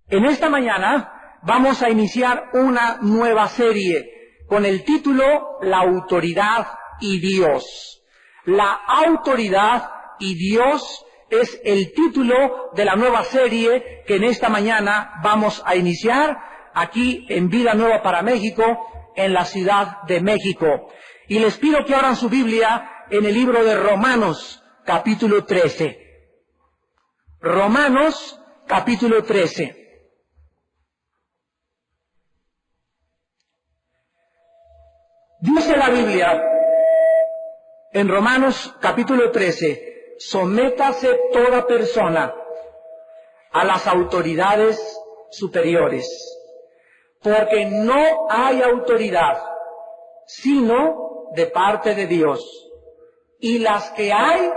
En esta mañana vamos a iniciar una nueva serie con el título La autoridad y Dios. La autoridad y Dios es el título de la nueva serie que en esta mañana vamos a iniciar aquí en Vida Nueva para México, en la Ciudad de México. Y les pido que abran su Biblia en el libro de Romanos, capítulo 13. Romanos, capítulo 13. Dice la Biblia en Romanos capítulo 13, sométase toda persona a las autoridades superiores, porque no hay autoridad sino de parte de Dios, y las que hay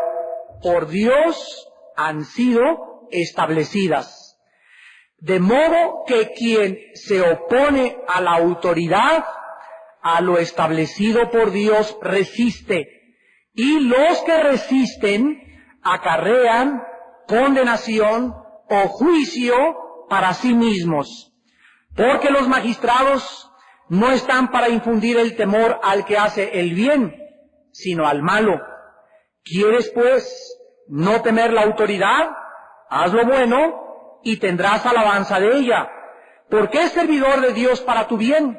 por Dios han sido establecidas. De modo que quien se opone a la autoridad, a lo establecido por Dios resiste, y los que resisten acarrean condenación o juicio para sí mismos, porque los magistrados no están para infundir el temor al que hace el bien, sino al malo. ¿Quieres, pues, no temer la autoridad? Haz lo bueno y tendrás alabanza de ella, porque es servidor de Dios para tu bien.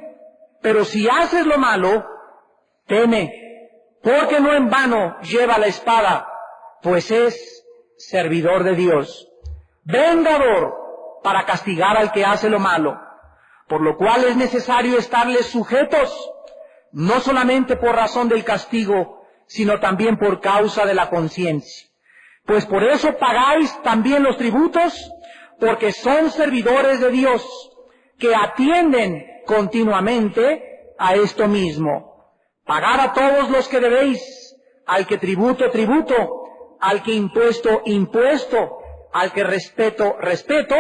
Pero si haces lo malo, teme, porque no en vano lleva la espada, pues es servidor de Dios, vengador para castigar al que hace lo malo, por lo cual es necesario estarles sujetos, no solamente por razón del castigo, sino también por causa de la conciencia. Pues por eso pagáis también los tributos, porque son servidores de Dios, que atienden continuamente a esto mismo. Pagad a todos los que debéis, al que tributo, tributo, al que impuesto, impuesto, al que respeto, respeto,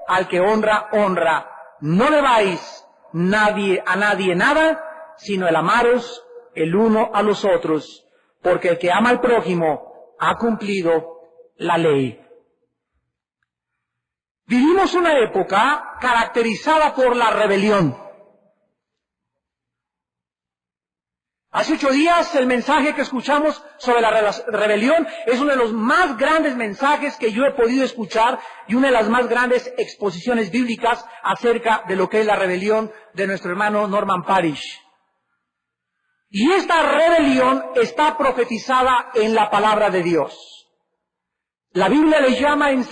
al que honra, honra. No debáis a nadie nada, sino el amaros el uno a los otros, porque el que ama al prójimo ha cumplido la ley. Vivimos una época caracterizada por la rebelión. Hace 8 días el mensaje que escuchamos sobre la rebelión es uno de los más grandes mensajes que yo he podido escuchar y una de las más grandes exposiciones bíblicas acerca de lo que es la rebelión de nuestro hermano Norman Parrish. Y esta rebelión está profetizada en la palabra de Dios. La Biblia le llama en 2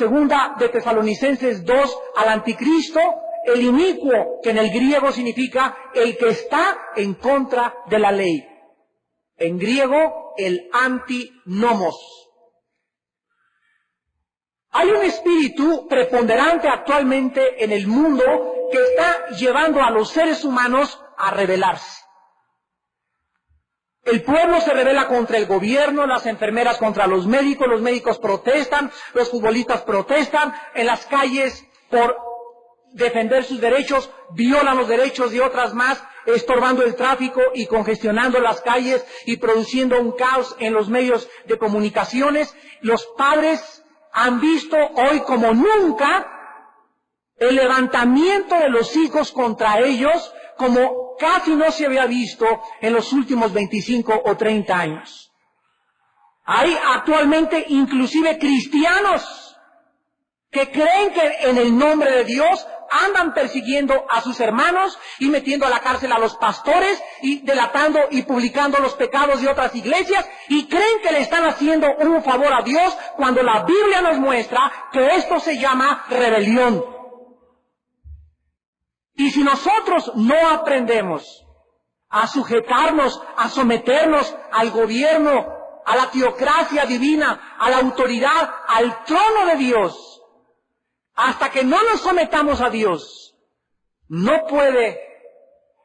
de Tesalonicenses 2 al anticristo el inicuo, que en el griego significa el que está en contra de la ley. En griego, el antinomos. Hay un espíritu preponderante actualmente en el mundo que está llevando a los seres humanos a rebelarse. El pueblo se rebela contra el gobierno, las enfermeras contra los médicos protestan, los futbolistas protestan, en las calles por defender sus derechos, violan los derechos de otras más, estorbando el tráfico y congestionando las calles y produciendo un caos en los medios de comunicaciones. Los padres han visto hoy como nunca el levantamiento de los hijos contra ellos, como casi no se había visto en los últimos 25 o 30 años. Hay actualmente inclusive cristianos que creen que en el nombre de Dios andan persiguiendo a sus hermanos y metiendo a la cárcel a los pastores y delatando y publicando los pecados de otras iglesias y creen que le están haciendo un favor a Dios cuando la Biblia nos muestra que esto se llama rebelión. Y si nosotros no aprendemos a sujetarnos, a someternos al gobierno, a la teocracia divina, a la autoridad, al trono de Dios, hasta que no nos sometamos a Dios, no puede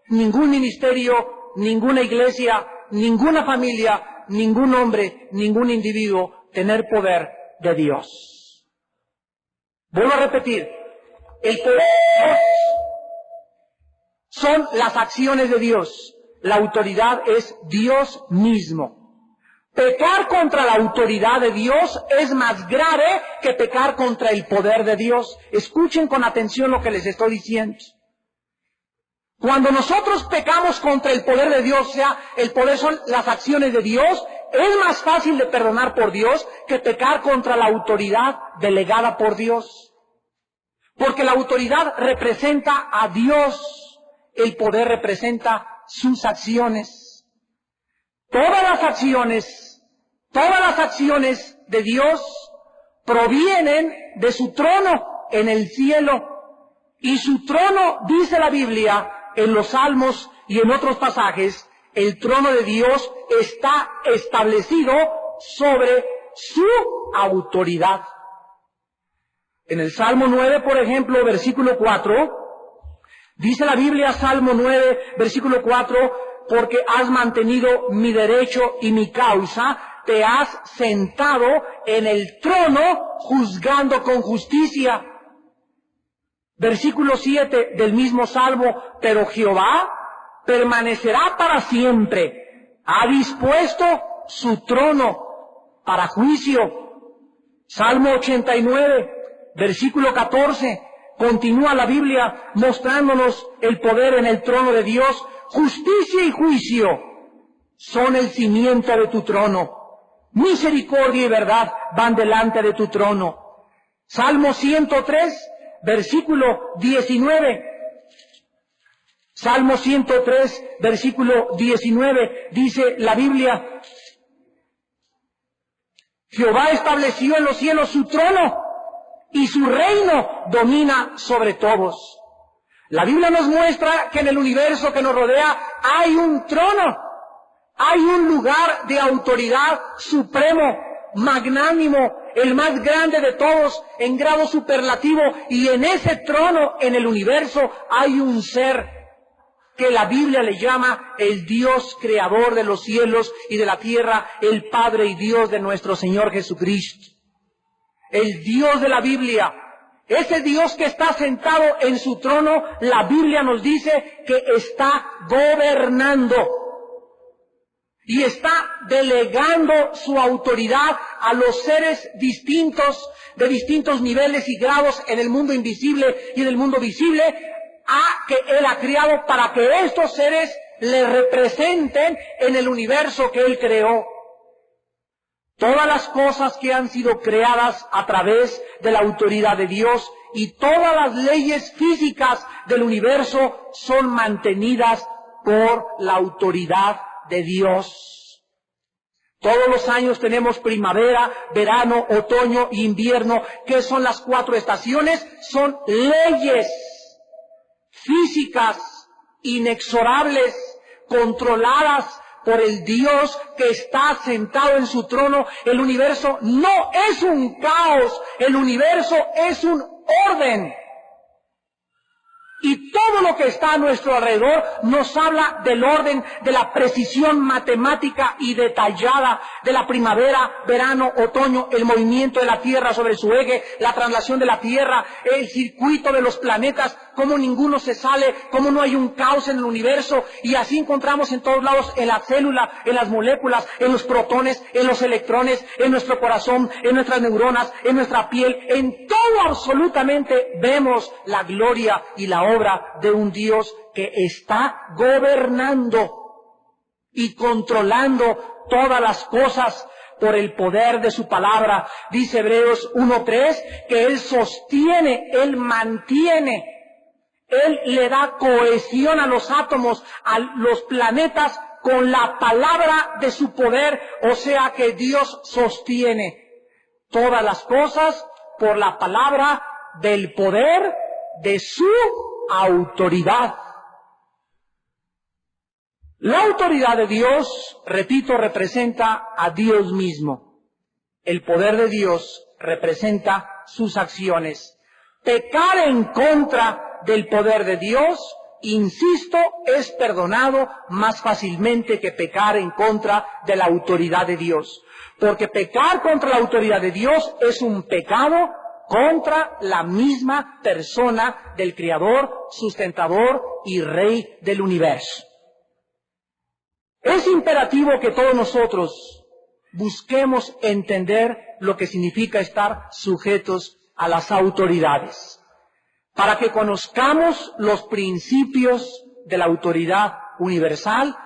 ningún ministerio, ninguna iglesia, ninguna familia, ningún hombre, ningún individuo tener poder de Dios. Vuelvo a repetir, el poder de Dios son las acciones de Dios. La autoridad es Dios mismo. Pecar contra la autoridad de Dios es más grave que pecar contra el poder de Dios. Escuchen con atención lo que les estoy diciendo. Cuando nosotros pecamos contra el poder de Dios, o sea, el poder son las acciones de Dios, es más fácil de perdonar por Dios que pecar contra la autoridad delegada por Dios. Porque la autoridad representa a Dios, el poder representa sus acciones. Todas las acciones de Dios provienen de su trono en el cielo. Y su trono, dice la Biblia, en los Salmos y en otros pasajes, el trono de Dios está establecido sobre su autoridad. En el Salmo 9, por ejemplo, versículo 4, dice la Biblia, Salmo 9, versículo 4, porque has mantenido mi derecho y mi causa, te has sentado en el trono juzgando con justicia. Versículo 7 del mismo Salmo, pero Jehová permanecerá para siempre, ha dispuesto su trono para juicio. Salmo 89, versículo 14, continúa la Biblia mostrándonos el poder en el trono de Dios. Justicia y juicio son el cimiento de tu trono. Misericordia y verdad van delante de tu trono. Salmo 103, versículo 19. Salmo 103, versículo 19, dice la Biblia, Jehová estableció en los cielos su trono y su reino domina sobre todos. La Biblia nos muestra que en el universo que nos rodea hay un trono, hay un lugar de autoridad supremo, magnánimo, el más grande de todos, en grado superlativo, y en ese trono, en el universo, hay un ser que la Biblia le llama el Dios creador de los cielos y de la tierra, el Padre y Dios de nuestro Señor Jesucristo. El Dios de la Biblia. Ese Dios que está sentado en su trono, la Biblia nos dice que está gobernando y está delegando su autoridad a los seres distintos, de distintos niveles y grados en el mundo invisible y en el mundo visible, que Él ha creado para que estos seres le representen en el universo que Él creó. Todas las cosas que han sido creadas a través de la autoridad de Dios y todas las leyes físicas del universo son mantenidas por la autoridad de Dios. Todos los años tenemos primavera, verano, otoño e invierno. ¿Qué son las 4 estaciones? Son leyes físicas inexorables, controladas por el Dios que está sentado en su trono. El universo no es un caos, el universo es un orden. Y todo lo que está a nuestro alrededor nos habla del orden, de la precisión matemática y detallada de la primavera, verano, otoño, el movimiento de la Tierra sobre su eje, la traslación de la Tierra, el circuito de los planetas, cómo ninguno se sale, cómo no hay un caos en el universo. Y así encontramos en todos lados, en la célula, en las moléculas, en los protones, en los electrones, en nuestro corazón, en nuestras neuronas, en nuestra piel, en todo absolutamente vemos la gloria y la obra de un Dios que está gobernando y controlando todas las cosas por el poder de su palabra. Dice Hebreos 1:3 que Él sostiene, Él mantiene, Él le da cohesión a los átomos, a los planetas con la palabra de su poder. O sea que Dios sostiene todas las cosas por la palabra del poder de su autoridad. La autoridad de Dios, repito, representa a Dios mismo. El poder de Dios representa sus acciones. Pecar en contra del poder de Dios, insisto, es perdonado más fácilmente que pecar en contra de la autoridad de Dios. Porque pecar contra la autoridad de Dios es un pecado contra la misma persona del Creador, sustentador y Rey del universo. Es imperativo que todos nosotros busquemos entender lo que significa estar sujetos a las autoridades, para que conozcamos los principios de la autoridad universal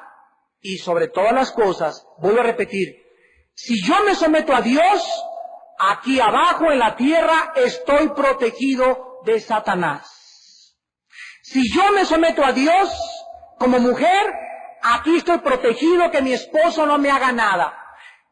y sobre todas las cosas, vuelvo a repetir, si yo me someto a Dios, aquí abajo en la tierra estoy protegido de Satanás. Si yo me someto a Dios como mujer, aquí estoy protegido que mi esposo no me haga nada.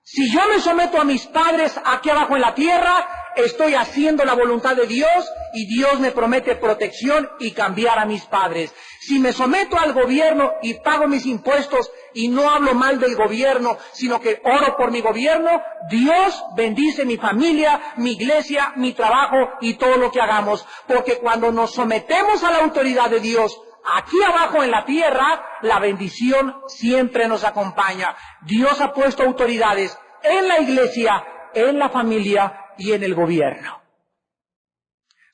Si yo me someto a mis padres aquí abajo en la tierra, estoy haciendo la voluntad de Dios y Dios me promete protección y cambiar a mis padres. Si me someto al gobierno y pago mis impuestos y no hablo mal del gobierno, sino que oro por mi gobierno, Dios bendice mi familia, mi iglesia, mi trabajo y todo lo que hagamos. Porque cuando nos sometemos a la autoridad de Dios, aquí abajo en la tierra, la bendición siempre nos acompaña. Dios ha puesto autoridades en la iglesia, en la familia y en el gobierno.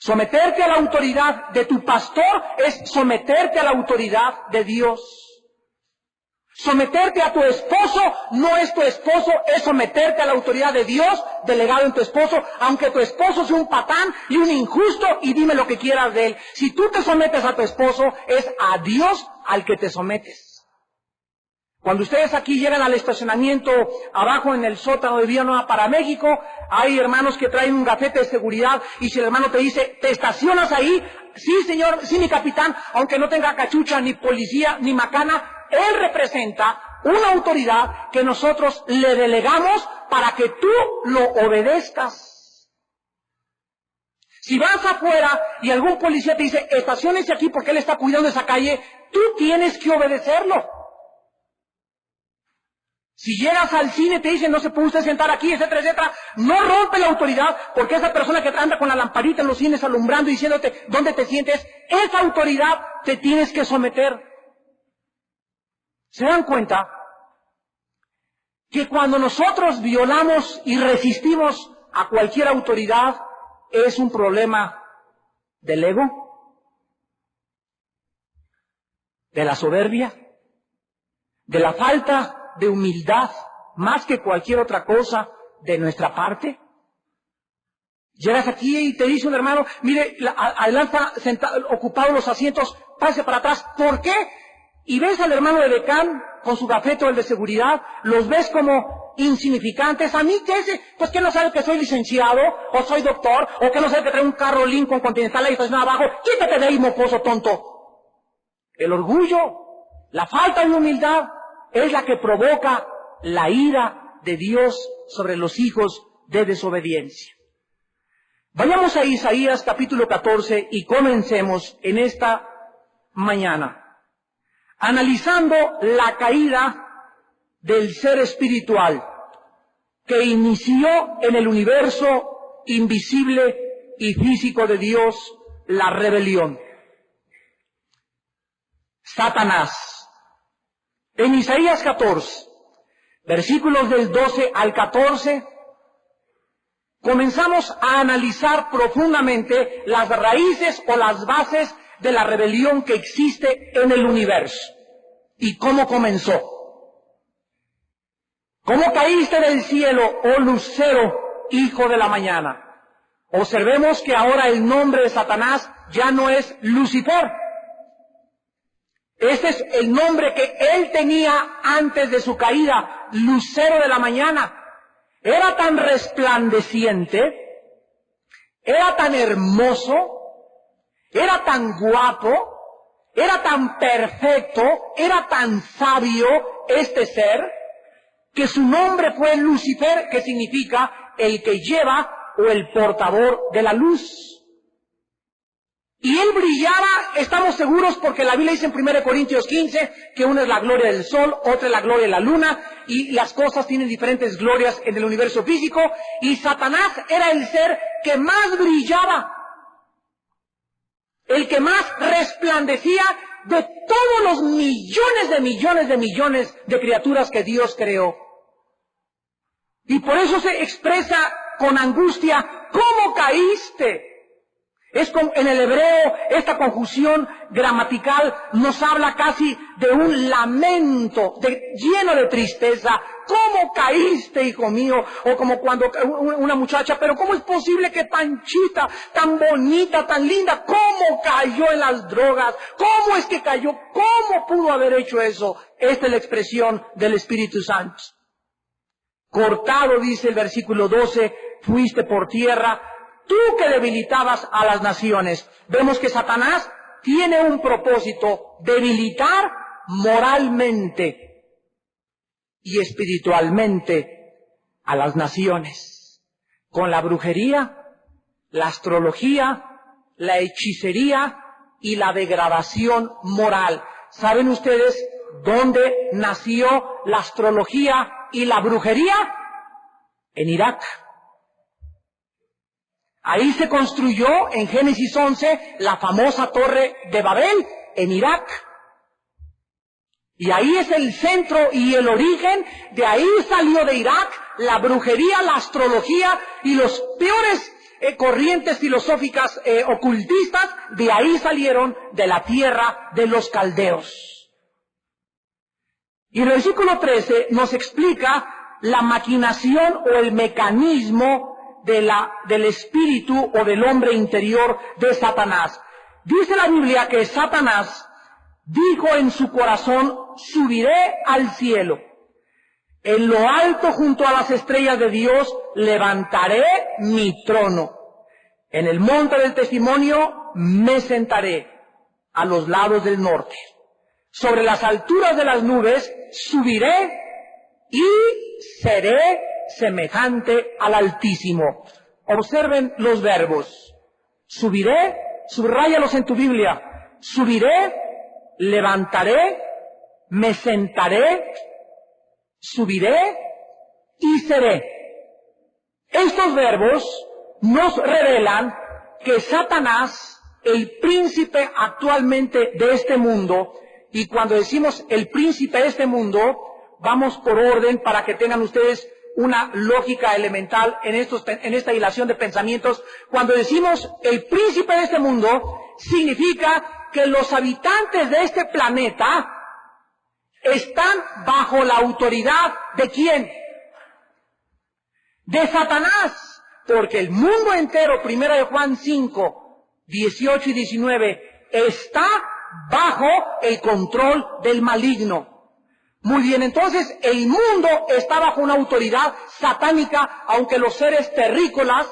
Someterte a la autoridad de tu pastor es someterte a la autoridad de Dios. Someterte a tu esposo no es tu esposo, es someterte a la autoridad de Dios delegado en tu esposo, aunque tu esposo sea un patán y un injusto y dime lo que quieras de él. Si tú te sometes a tu esposo, es a Dios al que te sometes. Cuando ustedes aquí llegan al estacionamiento abajo en el sótano de Villanueva para México, hay hermanos que traen un gafete de seguridad y si el hermano te dice, ¿te estacionas ahí? Sí, señor, sí, mi capitán, aunque no tenga cachucha, ni policía, ni macana, él representa una autoridad que nosotros le delegamos para que tú lo obedezcas. Si vas afuera y algún policía te dice, estaciónese aquí porque él está cuidando esa calle, tú tienes que obedecerlo. Si llegas al cine y te dicen, no se puede usted sentar aquí, etcétera, etcétera, no rompe la autoridad, porque esa persona que anda con la lamparita en los cines alumbrando y diciéndote dónde te sientes, esa autoridad te tienes que someter. ¿Se dan cuenta? Que cuando nosotros violamos y resistimos a cualquier autoridad, es un problema del ego, de la soberbia, de la falta de humildad, más que cualquier otra cosa de nuestra parte. Llegas aquí y te dice un hermano, mire, adelante ocupados los asientos, pase para atrás. ¿Por qué? Y ves al hermano de decán con su gafete o el de seguridad, los ves como insignificantes. A mí, ¿qué es? Pues que no sabe que soy licenciado, o soy doctor, o que no sabe que trae un carro Lincoln Continental ahí estacionado abajo. Quítate de ahí, mocoso tonto. El orgullo, la falta de humildad, es la que provoca la ira de Dios sobre los hijos de desobediencia. Vayamos a Isaías capítulo 14 y comencemos en esta mañana, analizando la caída del ser espiritual que inició en el universo invisible y físico de Dios la rebelión. Satanás. En Isaías 14, versículos del 12 al 14, comenzamos a analizar profundamente las raíces o las bases de la rebelión que existe en el universo y cómo comenzó. ¿Cómo caíste del cielo, oh lucero, hijo de la mañana? Observemos que ahora el nombre de Satanás ya no es Lucifer. Este es el nombre que él tenía antes de su caída, lucero de la mañana. Era tan resplandeciente, era tan hermoso, era tan guapo, era tan perfecto, era tan sabio este ser, que su nombre fue Lucifer, que significa el que lleva o el portador de la luz. Y él brillaba, estamos seguros, porque la Biblia dice en 1 Corintios 15 que una es la gloria del sol, otra es la gloria de la luna, y las cosas tienen diferentes glorias en el universo físico, y Satanás era el ser que más brillaba, el que más resplandecía de todos los millones de criaturas que Dios creó. Y por eso se expresa con angustia, ¿cómo caíste? Es como en el hebreo, esta conjunción gramatical nos habla casi de un lamento, lleno de tristeza. ¿Cómo caíste, hijo mío? O como cuando una muchacha, pero ¿cómo es posible que tan chita, tan bonita, tan linda, cómo cayó en las drogas? ¿Cómo es que cayó? ¿Cómo pudo haber hecho eso? Esta es la expresión del Espíritu Santo. Cortado, dice el versículo 12, fuiste por tierra, tú que debilitabas a las naciones. Vemos que Satanás tiene un propósito: debilitar moralmente y espiritualmente a las naciones, con la brujería, la astrología, la hechicería y la degradación moral. ¿Saben ustedes dónde nació la astrología y la brujería? En Irak. Ahí se construyó en Génesis 11 la famosa Torre de Babel en Irak. Y ahí es el centro y el origen. De ahí salió de Irak la brujería, la astrología y los peores corrientes filosóficas ocultistas. De ahí salieron de la tierra de los caldeos. Y el versículo 13 nos explica la maquinación o el mecanismo del espíritu o del hombre interior de Satanás. Dice la Biblia que Satanás dijo en su corazón: subiré al cielo, en lo alto junto a las estrellas de Dios levantaré mi trono, en el monte del testimonio me sentaré, a los lados del norte, sobre las alturas de las nubes subiré y seré semejante al Altísimo. Observen los verbos: subiré, subráyalos en tu Biblia, subiré, levantaré, me sentaré, subiré y seré. Estos verbos nos revelan que Satanás, el príncipe actualmente de este mundo, y cuando decimos el príncipe de este mundo, vamos por orden para que tengan ustedes una lógica elemental en esta hilación de pensamientos. Cuando decimos el príncipe de este mundo, significa que los habitantes de este planeta están bajo la autoridad ¿de quién? De Satanás, porque el mundo entero, 1 de Juan 5, 18 y 19, está bajo el control del maligno. Muy bien, entonces el mundo está bajo una autoridad satánica, aunque los seres terrícolas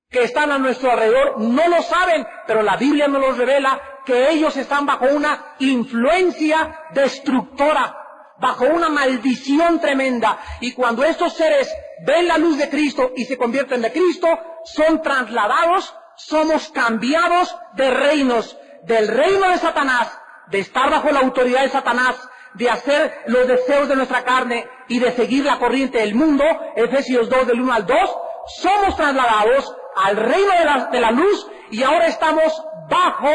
que están a nuestro alrededor no lo saben, pero la Biblia nos los revela que ellos están bajo una influencia destructora, bajo una maldición tremenda. Y cuando estos seres ven la luz de Cristo y se convierten de Cristo, son trasladados, somos cambiados de reinos, del reino de Satanás, de estar bajo la autoridad de Satanás, de hacer los deseos de nuestra carne y de seguir la corriente del mundo, Efesios 2 del 1 al 2, somos trasladados al reino de la luz y ahora estamos bajo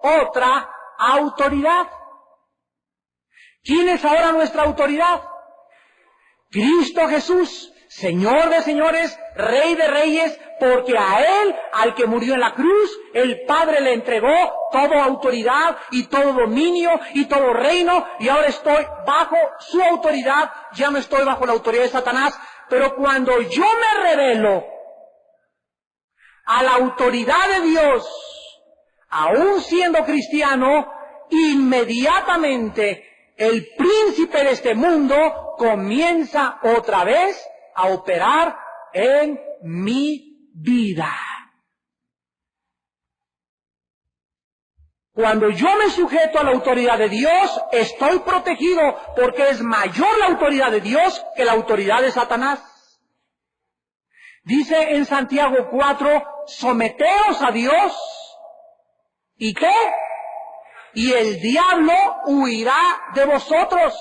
otra autoridad. ¿Quién es ahora nuestra autoridad? Cristo Jesús, Señor de señores, Rey de reyes, porque a Él, al que murió en la cruz, el Padre le entregó toda autoridad y todo dominio y todo reino, y ahora estoy bajo su autoridad, ya no estoy bajo la autoridad de Satanás. Pero cuando yo me rebelo a la autoridad de Dios, aún siendo cristiano, inmediatamente el príncipe de este mundo comienza otra vez a operar en mi vida. Cuando yo me sujeto a la autoridad de Dios, estoy protegido, porque es mayor la autoridad de Dios que la autoridad de Satanás. Dice en Santiago 4, someteos a Dios, ¿y qué? Y el diablo huirá de vosotros.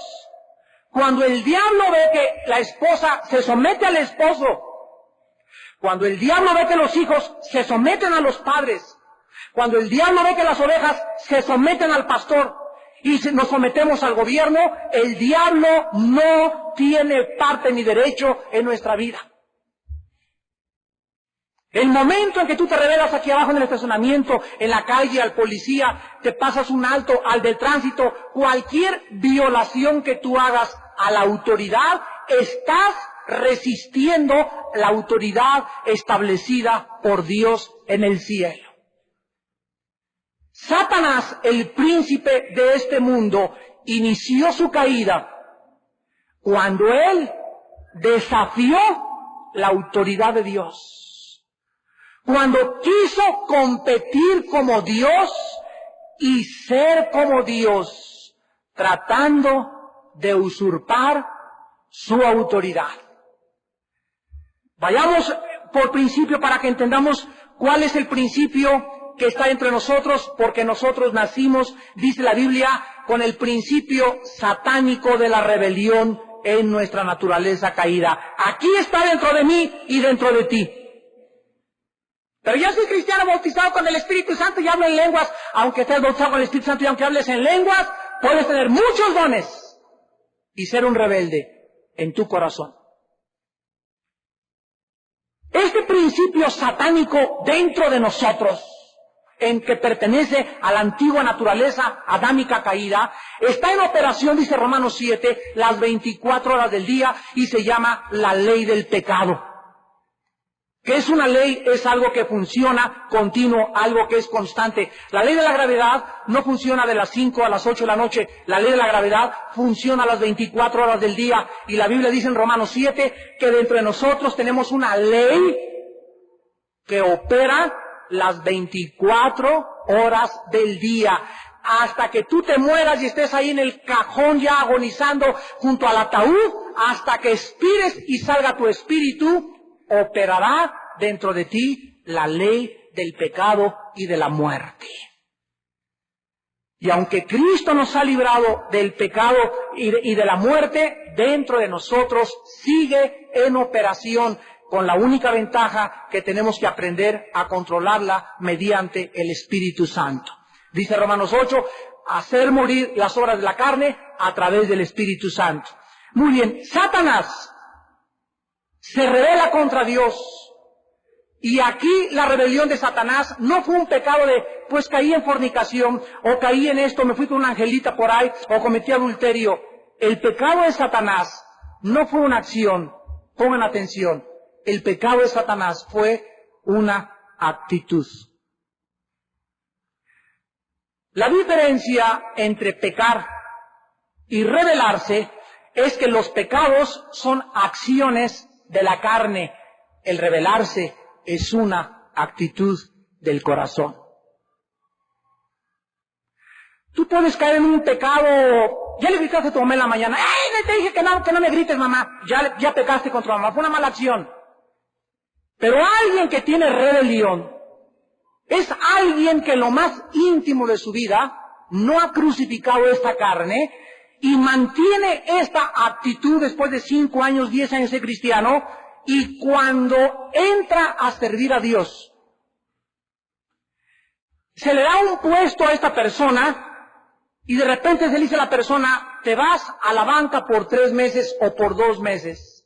Cuando el diablo ve que la esposa se somete al esposo, cuando el diablo ve que los hijos se someten a los padres, cuando el diablo ve que las ovejas se someten al pastor y nos sometemos al gobierno, el diablo no tiene parte ni derecho en nuestra vida. El momento en que tú te revelas aquí abajo en el estacionamiento, en la calle, al policía, te pasas un alto, al del tránsito, cualquier violación que tú hagas a la autoridad, estás resistiendo la autoridad establecida por Dios en el cielo. Satanás, el príncipe de este mundo, inició su caída cuando él desafió la autoridad de Dios. Cuando quiso competir como Dios y ser como Dios, tratando de usurpar su autoridad. Vayamos por principio para que entendamos cuál es el principio que está entre nosotros, porque nosotros nacimos, dice la Biblia, con el principio satánico de la rebelión en nuestra naturaleza caída. Aquí está dentro de mí y dentro de ti. Pero yo soy cristiano bautizado con el Espíritu Santo y hablo en lenguas. Aunque estés bautizado con el Espíritu Santo y aunque hables en lenguas, puedes tener muchos dones y ser un rebelde en tu corazón. Este principio satánico dentro de nosotros, en que pertenece a la antigua naturaleza adámica caída, está en operación, dice Romanos 7, las 24 horas del día y se llama la ley del pecado. ¿Qué es una ley? Es algo que funciona continuo, algo que es constante. La ley de la gravedad no funciona de las 5 a las 8 de la noche. La ley de la gravedad funciona a las 24 horas del día. Y la Biblia dice en Romanos 7 que dentro de nosotros tenemos una ley que opera las 24 horas del día. Hasta que tú te mueras y estés ahí en el cajón ya agonizando junto al ataúd, hasta que expires y salga tu espíritu, operará dentro de ti la ley del pecado y de la muerte. Y aunque Cristo nos ha librado del pecado y de la muerte, dentro de nosotros sigue en operación, con la única ventaja que tenemos que aprender a controlarla mediante el Espíritu Santo. Dice Romanos 8, hacer morir las obras de la carne a través del Espíritu Santo. Muy bien, Satanás se rebela contra Dios. Y aquí la rebelión de Satanás no fue un pecado de, pues caí en fornicación, o caí en esto, me fui con una angelita por ahí, o cometí adulterio. El pecado de Satanás no fue una acción, pongan atención, el pecado de Satanás fue una actitud. La diferencia entre pecar y rebelarse es que los pecados son acciones de la carne. El rebelarse es una actitud del corazón. Tú puedes caer en un pecado. Ya le gritaste a tu mamá en la mañana, ¡ay, te dije que no me grites, mamá! Ya pecaste contra mamá, fue una mala acción. Pero alguien que tiene rebelión es alguien que en lo más íntimo de su vida no ha crucificado esta carne y mantiene esta actitud después de 5 años, 10 años de cristiano, y cuando entra a servir a Dios, se le da un puesto a esta persona y de repente se le dice a la persona, te vas a la banca por 3 meses o por 2 meses.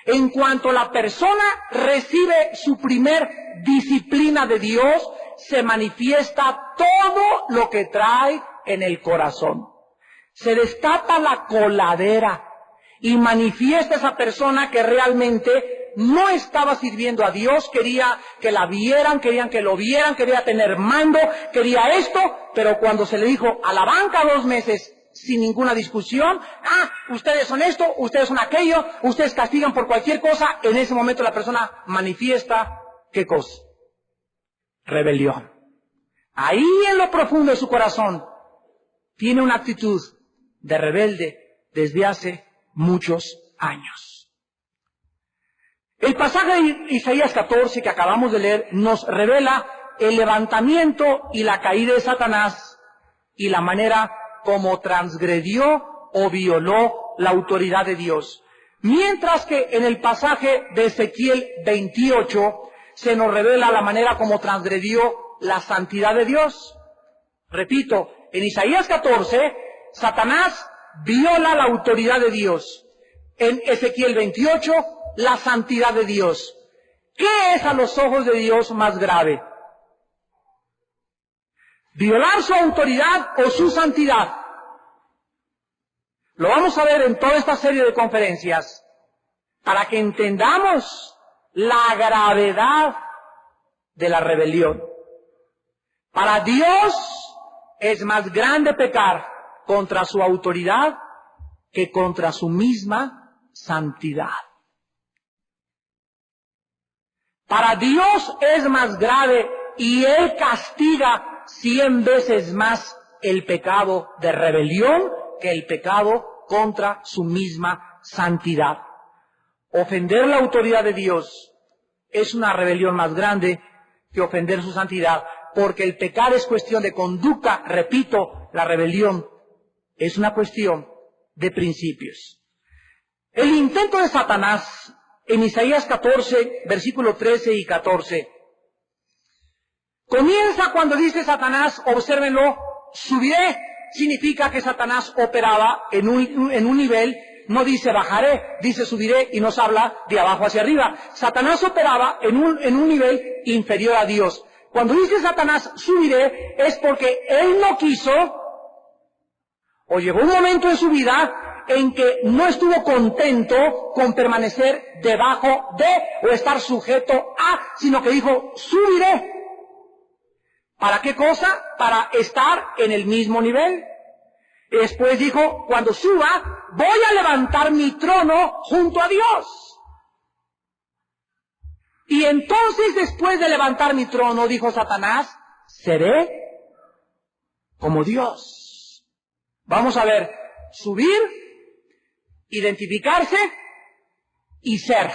En cuanto la persona recibe su primer disciplina de Dios, se manifiesta todo lo que trae en el corazón. Se destapa la coladera y manifiesta esa persona que realmente no estaba sirviendo a Dios, quería que la vieran, querían que lo vieran, quería tener mando, quería esto, pero cuando se le dijo a la banca 2 meses, sin ninguna discusión, ustedes son esto, ustedes son aquello, ustedes castigan por cualquier cosa, en ese momento la persona manifiesta, ¿qué cosa? Rebelión. Ahí en lo profundo de su corazón, tiene una actitud de rebelde desde hace muchos años. El pasaje de Isaías 14 que acabamos de leer nos revela el levantamiento y la caída de Satanás y la manera como transgredió o violó la autoridad de Dios. Mientras que en el pasaje de Ezequiel 28 se nos revela la manera como transgredió la santidad de Dios. Repito, en Isaías 14, Satanás viola la autoridad de Dios. En Ezequiel 28, la santidad de Dios. ¿Qué es a los ojos de Dios más grave? ¿Violar su autoridad o su santidad? Lo vamos a ver en toda esta serie de conferencias para que entendamos la gravedad de la rebelión. Para Dios es más grande pecar contra su autoridad que contra su misma santidad. Para Dios es más grave y Él castiga 100 veces más el pecado de rebelión que el pecado contra su misma santidad. Ofender la autoridad de Dios es una rebelión más grande que ofender su santidad, porque el pecado es cuestión de conducta, repito, la rebelión es una cuestión de principios. El intento de Satanás en Isaías 14, versículo 13 y 14, comienza cuando dice Satanás, obsérvenlo, subiré, significa que Satanás operaba en un nivel, no dice bajaré, dice subiré y nos habla de abajo hacia arriba. Satanás operaba en un nivel inferior a Dios. Cuando dice Satanás subiré es porque él no quiso, o llegó un momento en su vida en que no estuvo contento con permanecer debajo de o estar sujeto a, sino que dijo subiré. ¿Para qué cosa? Para estar en el mismo nivel. Después dijo, cuando suba, voy a levantar mi trono junto a Dios. Y entonces, después de levantar mi trono, dijo Satanás, seré como Dios. Vamos a ver, subir, identificarse y ser.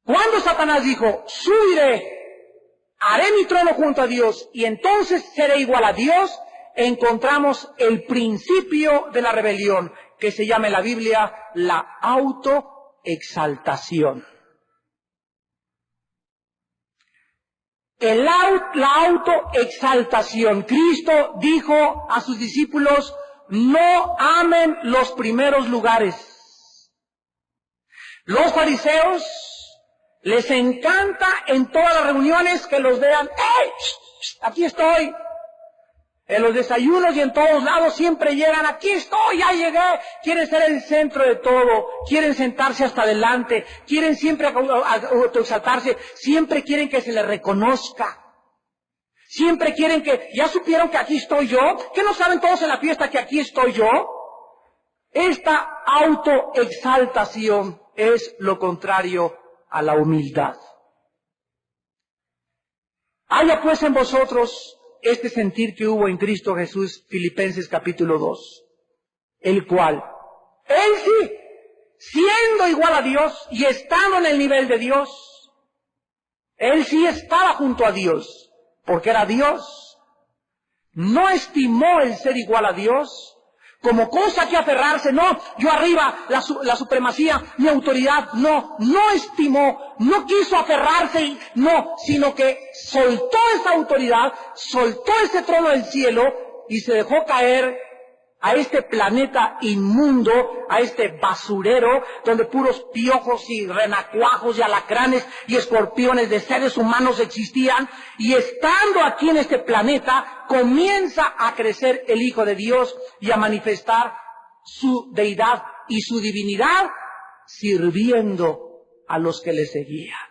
Cuando Satanás dijo, subiré, haré mi trono junto a Dios y entonces seré igual a Dios, encontramos el principio de la rebelión, que se llama en la Biblia la autoexaltación. La autoexaltación. Cristo dijo a sus discípulos, no amen los primeros lugares. Los fariseos les encanta en todas las reuniones que los vean, ¡hey! Aquí estoy. En los desayunos y en todos lados siempre llegan, aquí estoy, ya llegué. Quieren ser el centro de todo, quieren sentarse hasta adelante, quieren siempre autoexaltarse, siempre quieren que se les reconozca. Siempre quieren que, ya supieron que aquí estoy yo, que no saben todos en la fiesta que aquí estoy yo. Esta autoexaltación es lo contrario a la humildad. Haya pues en vosotros este sentir que hubo en Cristo Jesús, Filipenses capítulo 2, el cual, él sí, siendo igual a Dios y estando en el nivel de Dios, él sí estaba junto a Dios, porque era Dios, no estimó el ser igual a Dios como cosa que aferrarse, no, yo arriba, la supremacía, mi autoridad, no estimó, no quiso aferrarse, no, sino que soltó esa autoridad, soltó ese trono del cielo y se dejó caer a este planeta inmundo, a este basurero, donde puros piojos y renacuajos y alacranes y escorpiones de seres humanos existían, y estando aquí en este planeta, comienza a crecer el Hijo de Dios y a manifestar su deidad y su divinidad, sirviendo a los que le seguían.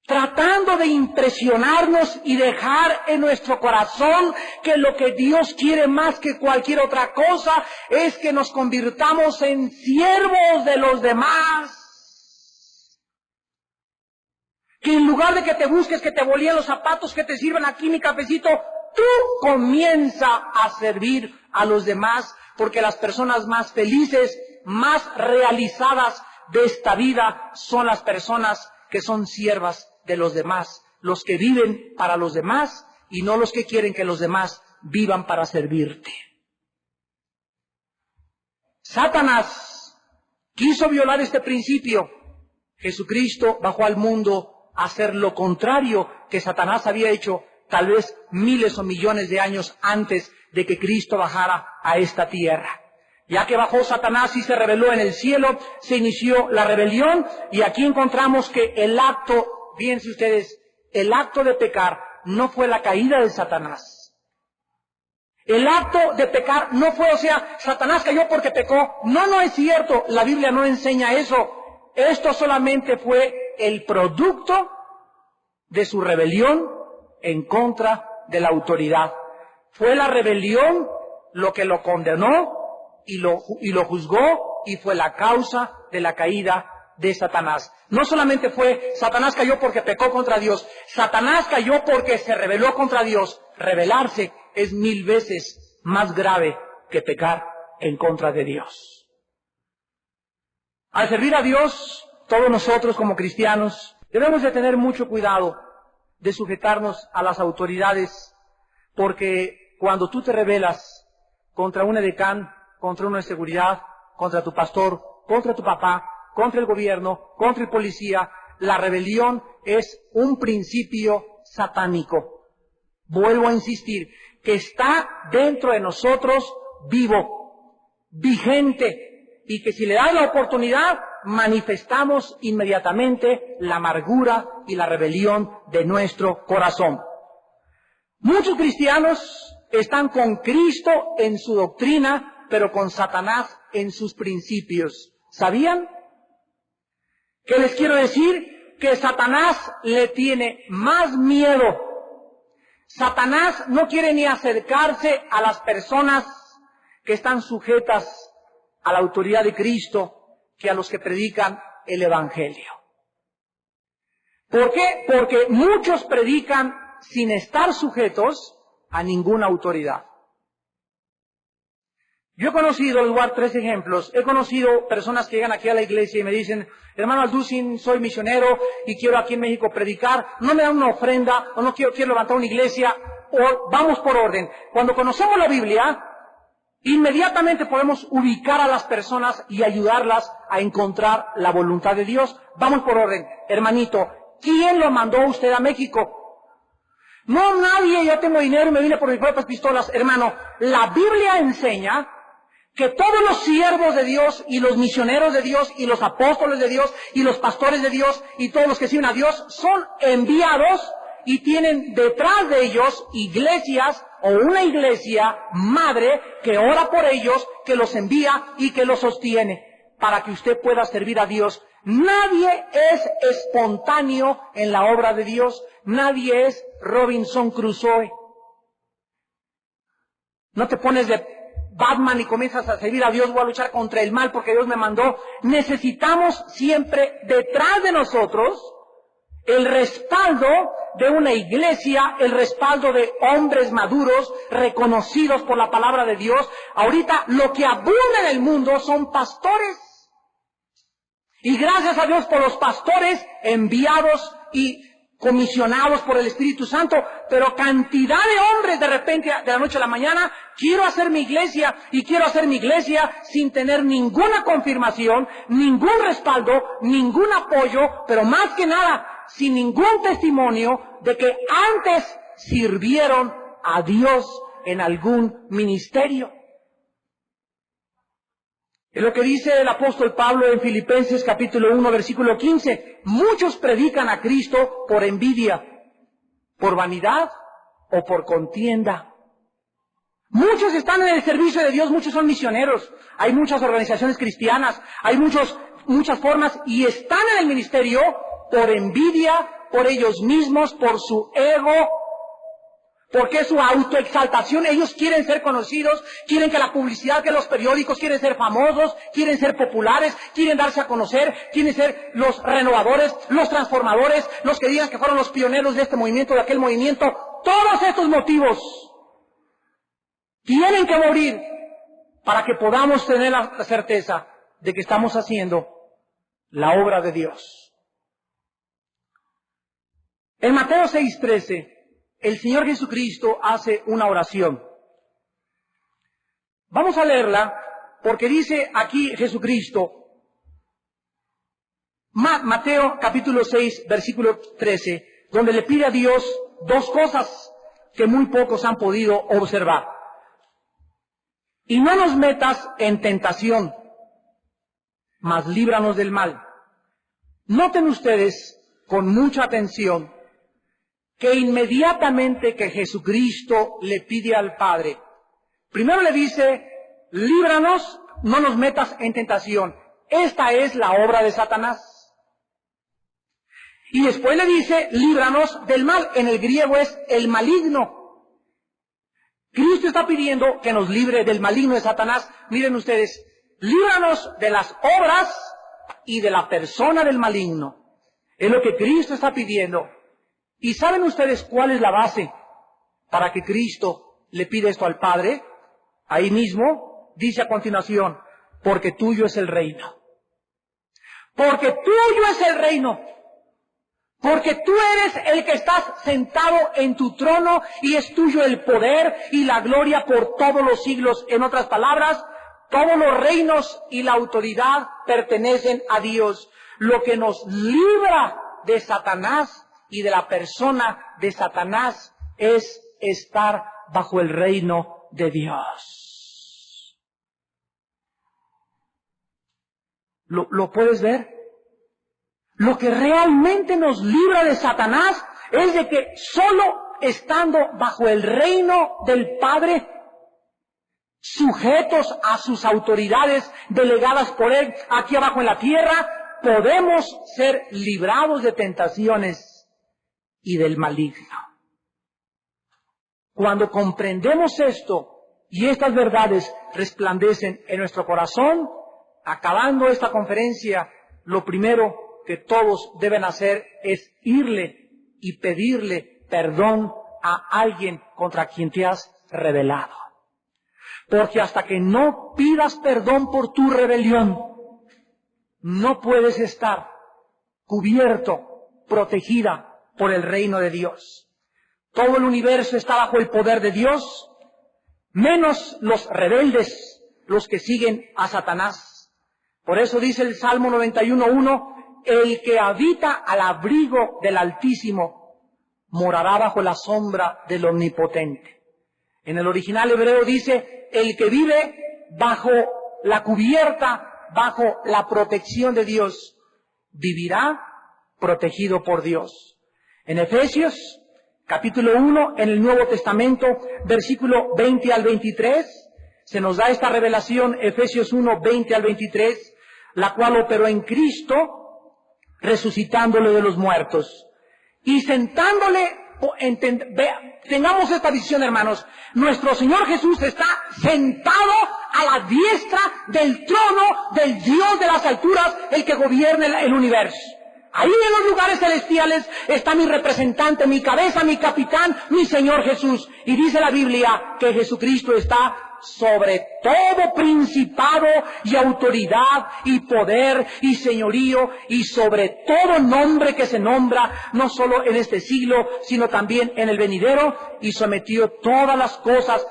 Tratando de impresionarnos y dejar en nuestro corazón que lo que Dios quiere más que cualquier otra cosa es que nos convirtamos en siervos de los demás. Que en lugar de que te busques, que te bolíen los zapatos, que te sirvan aquí mi cafecito, tú comienza a servir a los demás, porque las personas más felices, más realizadas de esta vida son las personas que son siervas de los demás, los que viven para los demás y no los que quieren que los demás vivan para servirte. Satanás quiso violar este principio. Jesucristo bajó al mundo a hacer lo contrario que Satanás había hecho tal vez miles o millones de años antes de que Cristo bajara a esta tierra. Ya que bajó Satanás y se rebeló en el cielo, se inició la rebelión, y aquí encontramos que el acto, fíjense ustedes, el acto de pecar no fue la caída de Satanás. El acto de pecar no fue, o sea, Satanás cayó porque pecó. No es cierto, la Biblia no enseña eso. Esto solamente fue el producto de su rebelión en contra de la autoridad. Fue la rebelión lo que lo condenó y lo juzgó, y fue la causa de la caída de Satanás. No solamente fue Satanás cayó porque pecó contra Dios, Satanás cayó porque se rebeló contra Dios. Rebelarse es 1000 veces más grave que pecar en contra de Dios. Al servir a Dios, todos nosotros como cristianos debemos de tener mucho cuidado de sujetarnos a las autoridades, porque cuando tú te rebelas contra un edecán, contra una seguridad, contra tu pastor, contra tu papá, contra el gobierno, contra el policía, la rebelión es un principio satánico. Vuelvo a insistir, que está dentro de nosotros vivo, vigente, y que si le das la oportunidad, manifestamos inmediatamente la amargura y la rebelión de nuestro corazón. Muchos cristianos están con Cristo en su doctrina, pero con Satanás en sus principios. ¿Sabían? ¿Qué les quiero decir? Que Satanás le tiene más miedo. Satanás no quiere ni acercarse a las personas que están sujetas a la autoridad de Cristo que a los que predican el Evangelio. ¿Por qué? Porque muchos predican sin estar sujetos a ninguna autoridad. Yo he conocido, les voy a dar 3 ejemplos, he conocido personas que llegan aquí a la iglesia y me dicen, hermano Alducin, soy misionero y quiero aquí en México predicar, no me dan una ofrenda, o no quiero levantar una iglesia, o vamos por orden. Cuando conocemos la Biblia, inmediatamente podemos ubicar a las personas y ayudarlas a encontrar la voluntad de Dios. Vamos por orden. Hermanito, ¿quién lo mandó usted a México? No, nadie, yo tengo dinero y me vine por mis propias pistolas. Hermano, la Biblia enseña que todos los siervos de Dios y los misioneros de Dios y los apóstoles de Dios y los pastores de Dios y todos los que sirven a Dios son enviados y tienen detrás de ellos iglesias o una iglesia madre que ora por ellos, que los envía y que los sostiene para que usted pueda servir a Dios. Nadie es espontáneo en la obra de Dios. Nadie es Robinson Crusoe. No te pones de Batman y comienzas a servir a Dios, voy a luchar contra el mal porque Dios me mandó. Necesitamos siempre detrás de nosotros el respaldo de una iglesia, el respaldo de hombres maduros, reconocidos por la palabra de Dios. Ahorita lo que abunda en el mundo son pastores. Y gracias a Dios por los pastores enviados y comisionados por el Espíritu Santo, pero cantidad de hombres de repente, de la noche a la mañana, quiero hacer mi iglesia, y quiero hacer mi iglesia sin tener ninguna confirmación, ningún respaldo, ningún apoyo, pero más que nada, sin ningún testimonio de que antes sirvieron a Dios en algún ministerio. Es lo que dice el apóstol Pablo en Filipenses capítulo 1, versículo 15. Muchos predican a Cristo por envidia, por vanidad o por contienda. Muchos están en el servicio de Dios, muchos son misioneros. Hay muchas organizaciones cristianas, hay muchas formas y están en el ministerio por envidia, por ellos mismos, por su ego, porque es su autoexaltación. Ellos quieren ser conocidos, quieren que la publicidad, que los periódicos, quieren ser famosos, quieren ser populares, quieren darse a conocer, quieren ser los renovadores, los transformadores, los que digan que fueron los pioneros de este movimiento, de aquel movimiento. Todos estos motivos tienen que morir para que podamos tener la certeza de que estamos haciendo la obra de Dios. En Mateo 6:13, el Señor Jesucristo hace una oración. Vamos a leerla porque dice aquí Jesucristo, Mateo capítulo 6, versículo 13, donde le pide a Dios 2 cosas que muy pocos han podido observar. y no nos metas en tentación, mas líbranos del mal. Noten ustedes con mucha atención que inmediatamente que Jesucristo le pide al Padre, primero le dice, líbranos, no nos metas en tentación. Esta es la obra de Satanás. Y después le dice, líbranos del mal. En el griego es el maligno. Cristo está pidiendo que nos libre del maligno de Satanás. Miren ustedes, líbranos de las obras y de la persona del maligno. Es lo que Cristo está pidiendo. ¿Y saben ustedes cuál es la base para que Cristo le pida esto al Padre? Ahí mismo dice a continuación, porque tuyo es el reino. Porque tuyo es el reino. Porque tú eres el que estás sentado en tu trono y es tuyo el poder y la gloria por todos los siglos. En otras palabras, todos los reinos y la autoridad pertenecen a Dios. Lo que nos libra de Satanás y de la persona de Satanás es estar bajo el reino de Dios. ¿Lo puedes ver? Lo que realmente nos libra de Satanás es de que solo estando bajo el reino del Padre, sujetos a sus autoridades delegadas por Él aquí abajo en la tierra, podemos ser librados de tentaciones y del maligno. Cuando comprendemos esto y estas verdades resplandecen en nuestro corazón, acabando esta conferencia, lo primero que todos deben hacer es irle y pedirle perdón a alguien contra quien te has rebelado. Porque hasta que no pidas perdón por tu rebelión, no puedes estar cubierto, protegida por el reino de Dios. Todo el universo está bajo el poder de Dios, menos los rebeldes, los que siguen a Satanás. Por eso dice el Salmo 91:1, el que habita al abrigo del Altísimo morará bajo la sombra del Omnipotente. En el original hebreo dice, el que vive bajo la cubierta, bajo la protección de Dios, vivirá protegido por Dios. En Efesios, capítulo 1, en el Nuevo Testamento, versículo 20 al 23, se nos da esta revelación, Efesios 1, 20 al 23, la cual operó en Cristo, resucitándole de los muertos y sentándole, tengamos esta visión, hermanos, nuestro Señor Jesús está sentado a la diestra del trono del Dios de las alturas, el que gobierna el universo. Ahí en los lugares celestiales está mi representante, mi cabeza, mi capitán, mi Señor Jesús. Y dice la Biblia que Jesucristo está sobre todo principado y autoridad y poder y señorío y sobre todo nombre que se nombra, no solo en este siglo, sino también en el venidero, y sometió todas las cosas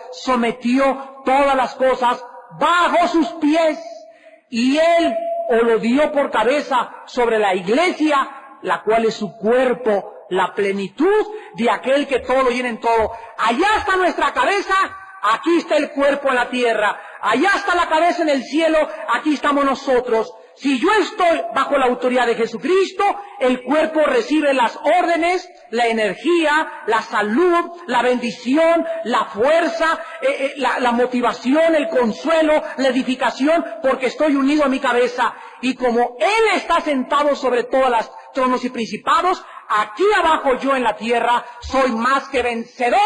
bajo sus pies, y Él o lo dio por cabeza sobre la iglesia, la cual es su cuerpo, la plenitud de aquel que todo lo llena en todo. Allá está nuestra cabeza, aquí está el cuerpo en la tierra. Allá está la cabeza en el cielo, aquí estamos nosotros. Si yo estoy bajo la autoridad de Jesucristo, el cuerpo recibe las órdenes, la energía, la salud, la bendición, la fuerza, la motivación, el consuelo, la edificación, porque estoy unido a mi cabeza. Y como Él está sentado sobre todos los tronos y principados, aquí abajo yo en la tierra soy más que vencedor.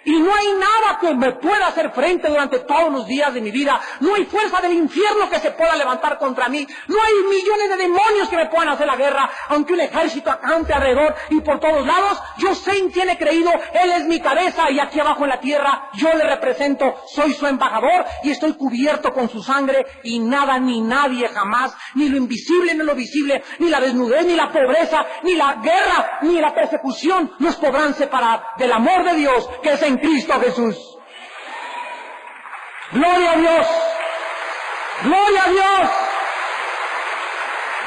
Y no hay nada que me pueda hacer frente durante todos los días de mi vida. No hay fuerza del infierno que se pueda levantar contra mí. No hay millones de demonios que me puedan hacer la guerra. Aunque un ejército acampe alrededor y por todos lados, yo sé en quién he creído. Él es mi cabeza y aquí abajo en la tierra yo le represento. Soy su embajador y estoy cubierto con su sangre. Y nada ni nadie jamás, ni lo invisible ni lo visible, ni la desnudez, ni la pobreza, ni la guerra, ni la persecución nos podrán separar del amor de Dios que es en Cristo Jesús. Gloria a Dios. Gloria a Dios.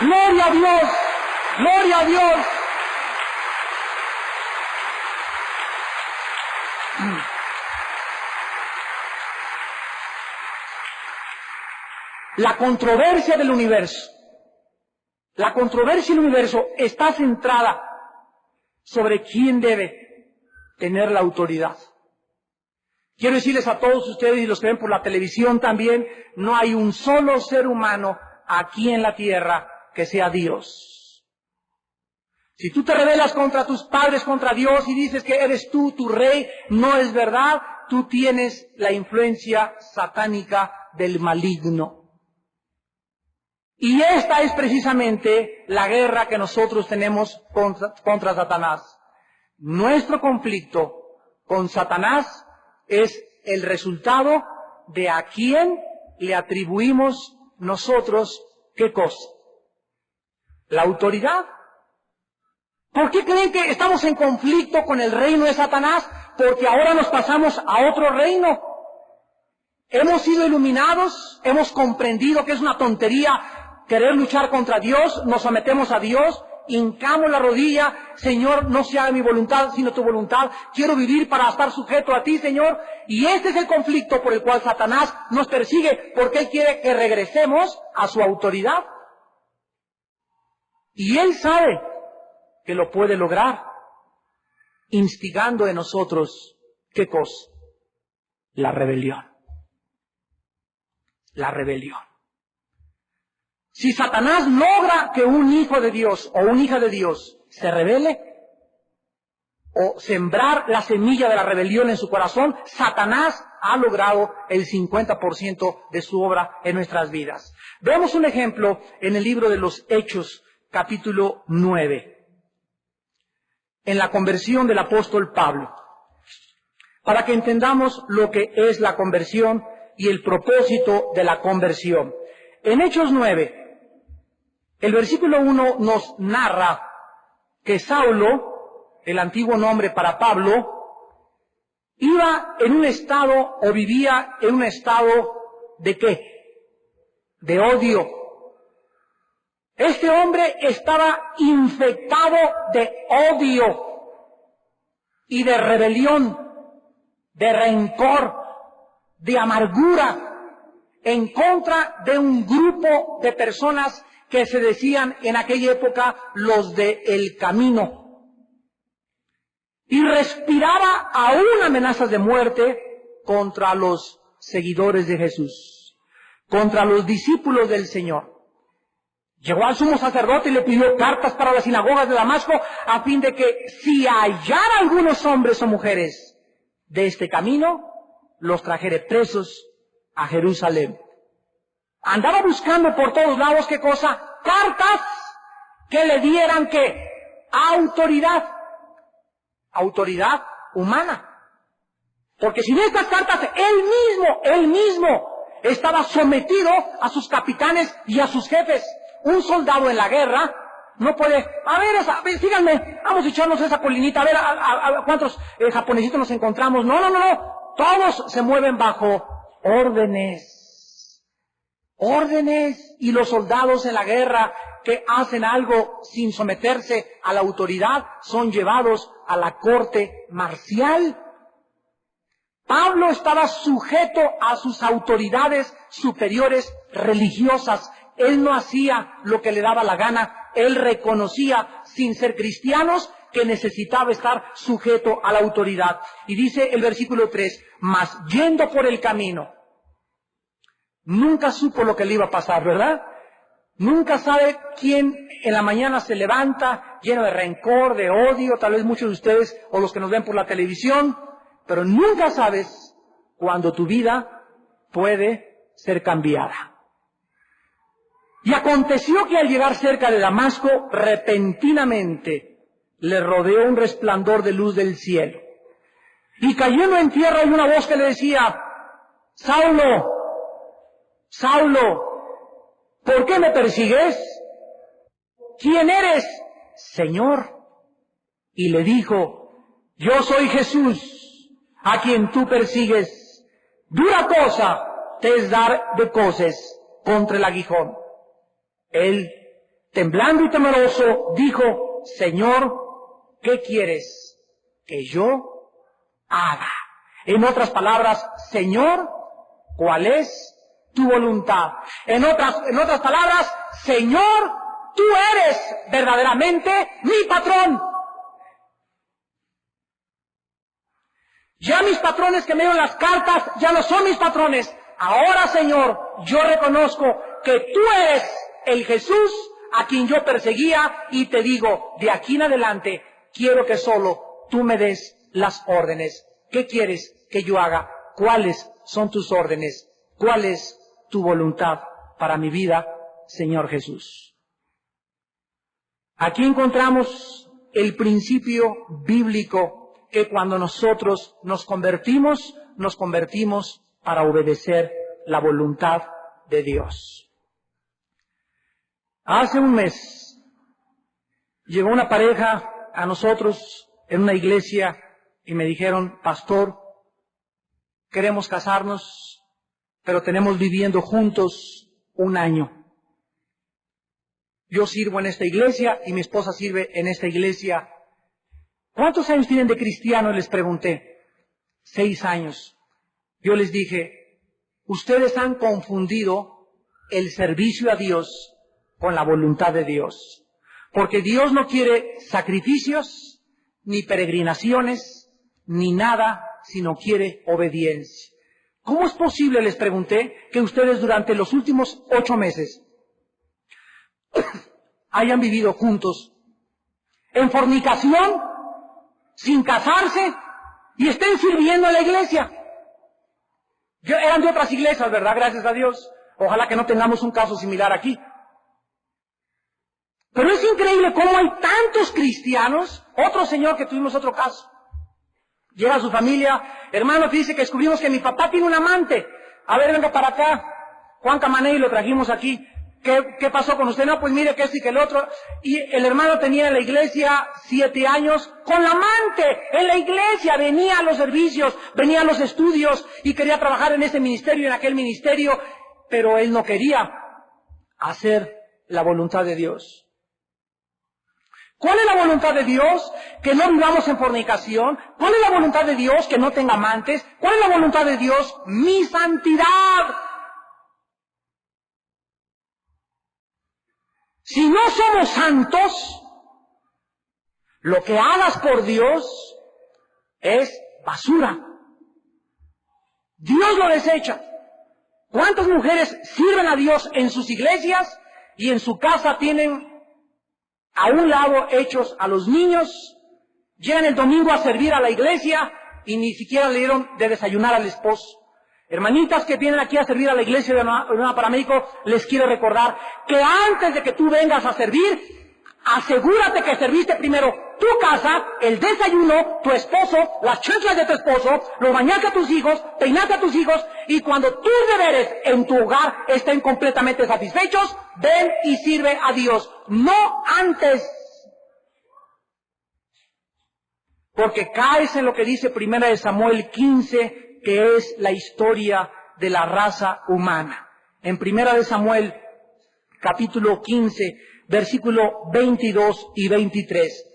Gloria a Dios. Gloria a Dios. La controversia del universo, la controversia del universo está centrada sobre quién debe tener la autoridad. Quiero decirles a todos ustedes y los que ven por la televisión también, no hay un solo ser humano aquí en la tierra que sea Dios. Si tú te rebelas contra tus padres, contra Dios y dices que eres tú, tu rey, no es verdad, tú tienes la influencia satánica del maligno. Y esta es precisamente la guerra que nosotros tenemos contra Satanás. Nuestro conflicto con Satanás es el resultado de a quién le atribuimos nosotros ¿qué cosa? La autoridad. ¿Por qué creen que estamos en conflicto con el reino de Satanás? Porque ahora nos pasamos a otro reino. Hemos sido iluminados, hemos comprendido que es una tontería querer luchar contra Dios, nos sometemos a Dios, hincamos la rodilla, Señor, no se haga mi voluntad, sino tu voluntad, quiero vivir para estar sujeto a ti, Señor, y este es el conflicto por el cual Satanás nos persigue, porque él quiere que regresemos a su autoridad. Y él sabe que lo puede lograr, instigando en nosotros, ¿qué cosa? La rebelión. La rebelión. Si Satanás logra que un hijo de Dios o una hija de Dios se rebele, o sembrar la semilla de la rebelión en su corazón, Satanás ha logrado el 50% de su obra en nuestras vidas. Veamos un ejemplo en el libro de los Hechos, capítulo 9, en la conversión del apóstol Pablo, para que entendamos lo que es la conversión y el propósito de la conversión. En Hechos 9, el versículo 1 nos narra que Saulo, el antiguo nombre para Pablo, iba en un estado o vivía en un estado ¿de qué? De odio. Este hombre estaba infectado de odio y de rebelión, de rencor, de amargura, en contra de un grupo de personas que se decían en aquella época los de El Camino. Y respiraba aún amenazas de muerte contra los seguidores de Jesús, contra los discípulos del Señor. Llegó al sumo sacerdote y le pidió cartas para las sinagogas de Damasco a fin de que si hallara algunos hombres o mujeres de este camino, los trajere presos a Jerusalén. Andaba buscando por todos lados, ¿qué cosa? Cartas que le dieran, ¿qué? Autoridad. Autoridad humana. Porque sin estas cartas, él mismo estaba sometido a sus capitanes y a sus jefes. Un soldado en la guerra no puede, a ver, síganme, vamos a echarnos esa colinita, a ver a cuántos japonesitos nos encontramos. No. Todos se mueven bajo órdenes. Órdenes. Y los soldados en la guerra que hacen algo sin someterse a la autoridad son llevados a la corte marcial. Pablo estaba sujeto a sus autoridades superiores religiosas. Él no hacía lo que le daba la gana. Él reconocía, sin ser cristianos, que necesitaba estar sujeto a la autoridad. Y dice el versículo 3, mas yendo por el camino, nunca supo lo que le iba a pasar, ¿verdad? Nunca sabe quién en la mañana se levanta lleno de rencor, de odio, tal vez muchos de ustedes o los que nos ven por la televisión, pero nunca sabes cuándo tu vida puede ser cambiada. Y aconteció que al llegar cerca de Damasco, repentinamente le rodeó un resplandor de luz del cielo. Y cayendo en tierra hay una voz que le decía, Saulo, Saulo, ¿por qué me persigues? ¿Quién eres? Señor. Y le dijo, yo soy Jesús, a quien tú persigues. Dura cosa te es dar de coces contra el aguijón. Él, temblando y temeroso, dijo, Señor, ¿qué quieres que yo haga? En otras palabras, Señor, ¿cuál es tu voluntad. En otras palabras, Señor, tú eres verdaderamente mi patrón. Ya mis patrones que me dieron las cartas ya no son mis patrones. Ahora, Señor, yo reconozco que tú eres el Jesús a quien yo perseguía y te digo, de aquí en adelante, quiero que solo tú me des las órdenes. ¿Qué quieres que yo haga? ¿Cuáles son tus órdenes? ¿Cuál es tu voluntad para mi vida, Señor Jesús? Aquí encontramos el principio bíblico que cuando nosotros nos convertimos para obedecer la voluntad de Dios. Hace un mes llegó una pareja a nosotros en una iglesia y me dijeron, pastor, queremos casarnos, pero tenemos viviendo juntos 1 año. Yo sirvo en esta iglesia y mi esposa sirve en esta iglesia. ¿Cuántos años tienen de cristiano? Les pregunté. 6 años. Yo les dije, ustedes han confundido el servicio a Dios con la voluntad de Dios. Porque Dios no quiere sacrificios, ni peregrinaciones, ni nada, sino quiere obediencia. ¿Cómo es posible, les pregunté, que ustedes durante los últimos 8 meses hayan vivido juntos en fornicación, sin casarse, y estén sirviendo a la iglesia? Eran de otras iglesias, ¿verdad? Gracias a Dios. Ojalá que no tengamos un caso similar aquí. Pero es increíble cómo hay tantos cristianos. Otro señor que tuvimos otro caso. Llega a su familia, hermano, que dice que descubrimos que mi papá tiene un amante. A ver, venga para acá. Juan Camaney, lo trajimos aquí. ¿Qué pasó con usted? No, pues mire que esto y que el otro. Y el hermano tenía en la iglesia 7 años con la amante. En la iglesia venía a los servicios, venía a los estudios y quería trabajar en ese ministerio y en aquel ministerio. Pero él no quería hacer la voluntad de Dios. ¿Cuál es la voluntad de Dios? Que no vivamos en fornicación. ¿Cuál es la voluntad de Dios? Que no tenga amantes. ¿Cuál es la voluntad de Dios? Mi santidad. Si no somos santos, lo que hagas por Dios es basura. Dios lo desecha. ¿Cuántas mujeres sirven a Dios en sus iglesias y en su casa tienen a un lado hechos a los niños? Llegan el domingo a servir a la iglesia y ni siquiera le dieron de desayunar al esposo. Hermanitas que vienen aquí a servir a la iglesia de Nueva Paraméxico, les quiero recordar que antes de que tú vengas a servir, asegúrate que serviste primero tu casa, el desayuno, tu esposo, las chanclas de tu esposo, los bañaste a tus hijos, peinaste a tus hijos, y cuando tus deberes en tu hogar estén completamente satisfechos, ven y sirve a Dios, no antes. Porque caes en lo que dice 1 Samuel 15, que es la historia de la raza humana. En 1 Samuel, capítulo 15, versículo 22 y 23.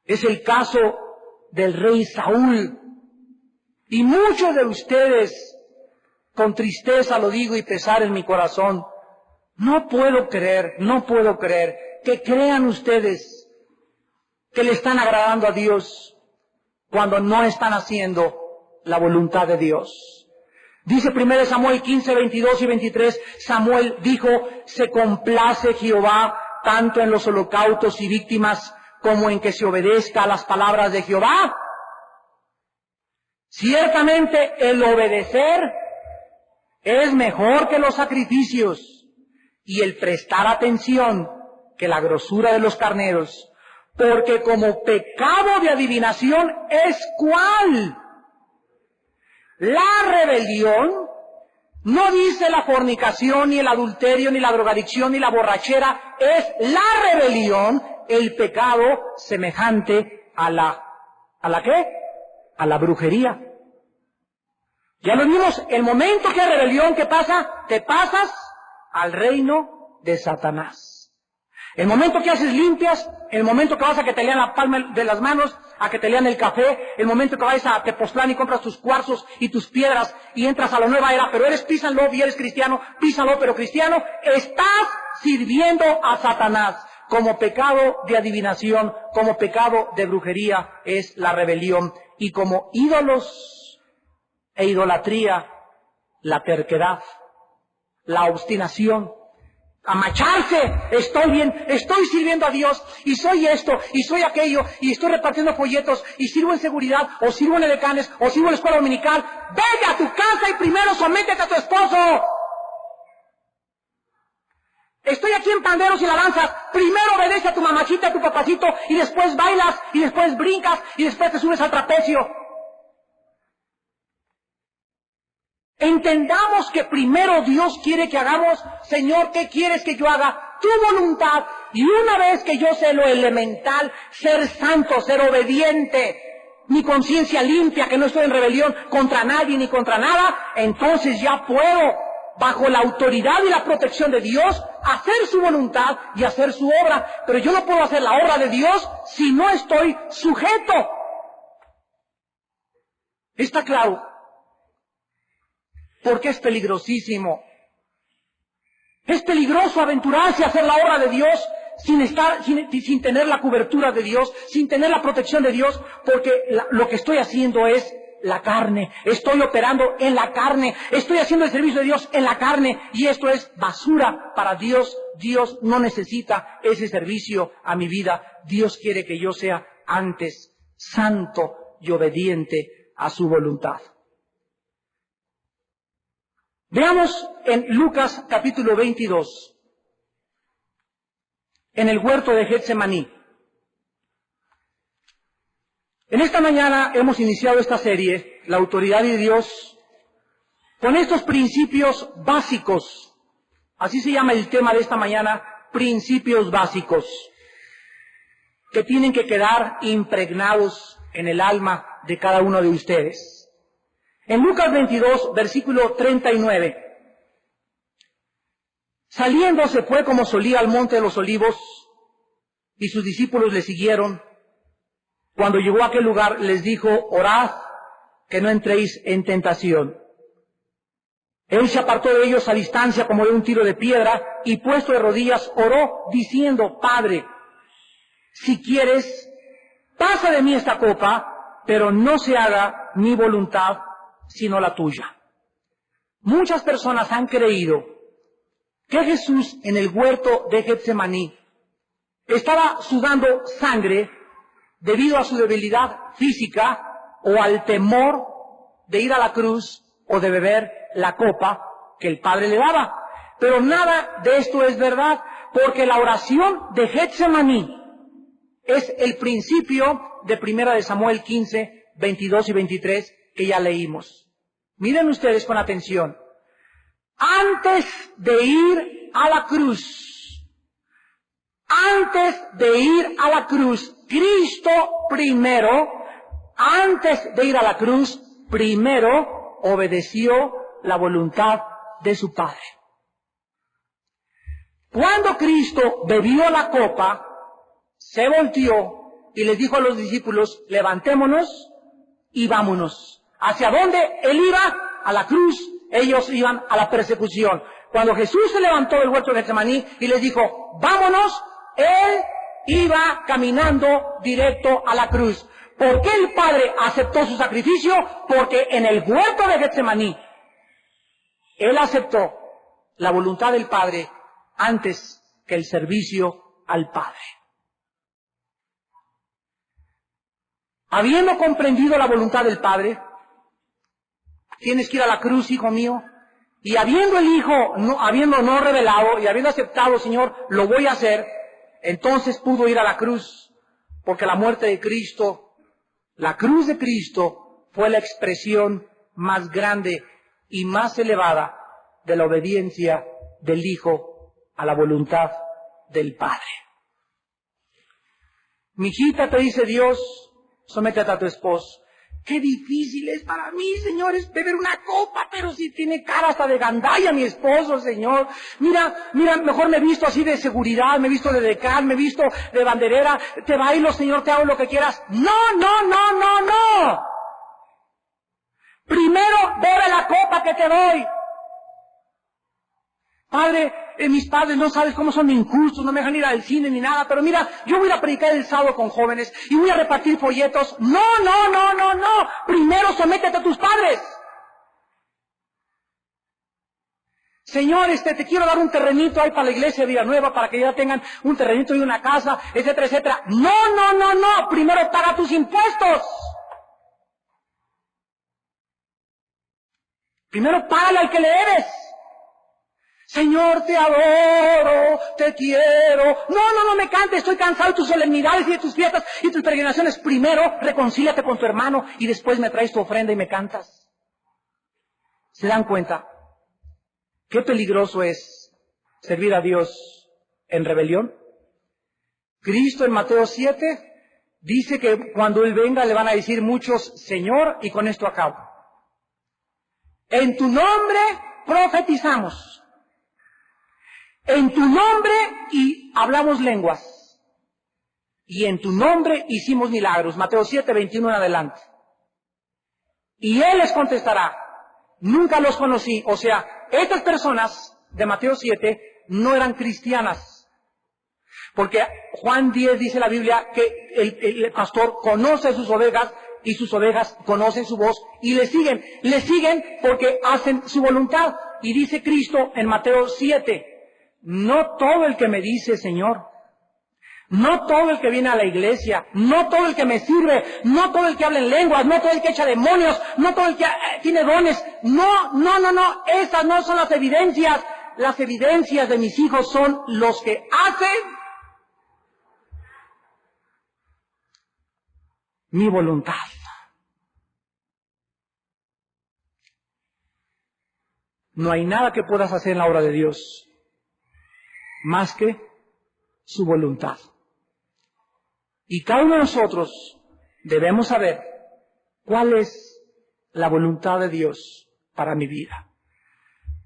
Es el caso del rey Saúl. Y muchos de ustedes, con tristeza lo digo y pesar en mi corazón, no puedo creer que crean ustedes que le están agradando a Dios cuando no están haciendo la voluntad de Dios. Dice 1 Samuel 15, 22 y 23, Samuel dijo, se complace Jehová tanto en los holocaustos y víctimas como en que se obedezca a las palabras de Jehová. Ciertamente el obedecer es mejor que los sacrificios y el prestar atención que la grosura de los carneros. Porque como pecado de adivinación es ¿cuál? La rebelión. No dice la fornicación, ni el adulterio, ni la drogadicción, ni la borrachera. Es la rebelión, el pecado semejante a la ¿qué? A la brujería. Ya lo vimos, el momento que hay rebelión, ¿qué pasa? Te pasas al reino de Satanás. El momento que haces limpias, el momento que vas a que te lean la palma de las manos, a que te lean el café, el momento que vas a Tepoztlán y compras tus cuarzos y tus piedras y entras a la nueva era, pero eres písanlo y eres cristiano, písanlo pero cristiano, estás sirviendo a Satanás. Como pecado de adivinación, como pecado de brujería es la rebelión. Y como ídolos e idolatría, la terquedad, la obstinación, amacharse, estoy bien, estoy sirviendo a Dios, y soy esto, y soy aquello, y estoy repartiendo folletos, y sirvo en seguridad, o sirvo en edecanes, o sirvo en la escuela dominical. Vete a tu casa y primero sométete a tu esposo. Estoy aquí en panderos y alabanzas, primero obedece a tu mamachita, a tu papacito, y después bailas, y después brincas, y después te subes al trapecio. Entendamos que primero Dios quiere que hagamos, Señor, ¿qué quieres que yo haga? Tu voluntad. Y una vez que yo sé lo elemental, ser santo, ser obediente, mi conciencia limpia, que no estoy en rebelión contra nadie ni contra nada, entonces ya puedo, bajo la autoridad y la protección de Dios, hacer su voluntad y hacer su obra. Pero yo no puedo hacer la obra de Dios si no estoy sujeto. ¿Está claro? Porque es peligrosísimo. Es peligroso aventurarse a hacer la obra de Dios sin tener la cobertura de Dios, sin tener la protección de Dios, porque lo que estoy haciendo es la carne. Estoy operando en la carne. Estoy haciendo el servicio de Dios en la carne. Y esto es basura para Dios. Dios no necesita ese servicio a mi vida. Dios quiere que yo sea antes santo y obediente a su voluntad. Veamos en Lucas capítulo 22, en el huerto de Getsemaní. En esta mañana hemos iniciado esta serie, La autoridad de Dios, con estos principios básicos. Así se llama el tema de esta mañana, principios básicos, que tienen que quedar impregnados en el alma de cada uno de ustedes. En Lucas 22, versículo 39, saliendo se fue como solía al monte de los olivos, y sus discípulos le siguieron. Cuando llegó a aquel lugar les dijo, orad, que no entréis en tentación. Él se apartó de ellos a distancia como de un tiro de piedra, y puesto de rodillas oró, diciendo, Padre, si quieres, pasa de mí esta copa, pero no se haga mi voluntad, sino la tuya. Muchas personas han creído que Jesús en el huerto de Getsemaní estaba sudando sangre debido a su debilidad física o al temor de ir a la cruz o de beber la copa que el Padre le daba. Pero nada de esto es verdad, porque la oración de Getsemaní es el principio de 1 Samuel 15, 22 y 23 que ya leímos. Miren ustedes con atención. Antes de ir a la cruz, Cristo primero, antes de ir a la cruz, primero obedeció la voluntad de su Padre. Cuando Cristo bebió la copa, se volteó y les dijo a los discípulos, levantémonos y vámonos. ¿Hacia dónde él iba? A la cruz. Ellos iban a la persecución. Cuando Jesús se levantó del huerto de Getsemaní y les dijo, vámonos, él iba caminando directo a la cruz. ¿Por qué el Padre aceptó su sacrificio? Porque en el huerto de Getsemaní, él aceptó la voluntad del Padre antes que el servicio al Padre. Habiendo comprendido la voluntad del Padre, tienes que ir a la cruz, hijo mío. Y habiendo el Hijo, habiendo no revelado y habiendo aceptado, Señor, lo voy a hacer, entonces pudo ir a la cruz, porque la muerte de Cristo, la cruz de Cristo, fue la expresión más grande y más elevada de la obediencia del Hijo a la voluntad del Padre. Mijita, te dice Dios, sométete a tu esposo. Qué difícil es para mí, señores, beber una copa, pero si tiene cara hasta de gandalla mi esposo, Señor. Mira, mejor me he visto así de seguridad, me he visto de decán, me he visto de banderera, te bailo, Señor, te hago lo que quieras. No. Primero bebe la copa que te doy. Padre, mis padres no sabes cómo son de injustos, no me dejan ir al cine ni nada, pero mira, yo voy a predicar el sábado con jóvenes y voy a repartir folletos. No. Primero sométete a tus padres. Señor, te quiero dar un terrenito ahí para la iglesia de Villanueva, para que ya tengan un terrenito y una casa, etcétera, etcétera. No. Primero paga tus impuestos. Primero págale al que le debes. Señor, te adoro, te quiero. No me cantes, estoy cansado de tus solemnidades y de tus fiestas y tus peregrinaciones. Primero, reconcíliate con tu hermano y después me traes tu ofrenda y me cantas. ¿Se dan cuenta? Qué peligroso es servir a Dios en rebelión. Cristo en Mateo 7 dice que cuando Él venga le van a decir muchos, Señor, y con esto acabo. En tu nombre profetizamos. En tu nombre y hablamos lenguas. Y en tu nombre hicimos milagros. Mateo 7, 21 en adelante. Y Él les contestará, nunca los conocí. O sea, estas personas de Mateo 7 no eran cristianas. Porque Juan 10 dice la Biblia que el pastor conoce sus ovejas y sus ovejas conocen su voz y le siguen. Le siguen porque hacen su voluntad. Y dice Cristo en Mateo 7, no todo el que me dice Señor, no todo el que viene a la iglesia, no todo el que me sirve, no todo el que habla en lenguas, no todo el que echa demonios, no todo el que tiene dones, no, esas no son las evidencias. Las evidencias de mis hijos son los que hacen mi voluntad. No hay nada que puedas hacer en la obra de Dios más que su voluntad. Y cada uno de nosotros debemos saber cuál es la voluntad de Dios para mi vida.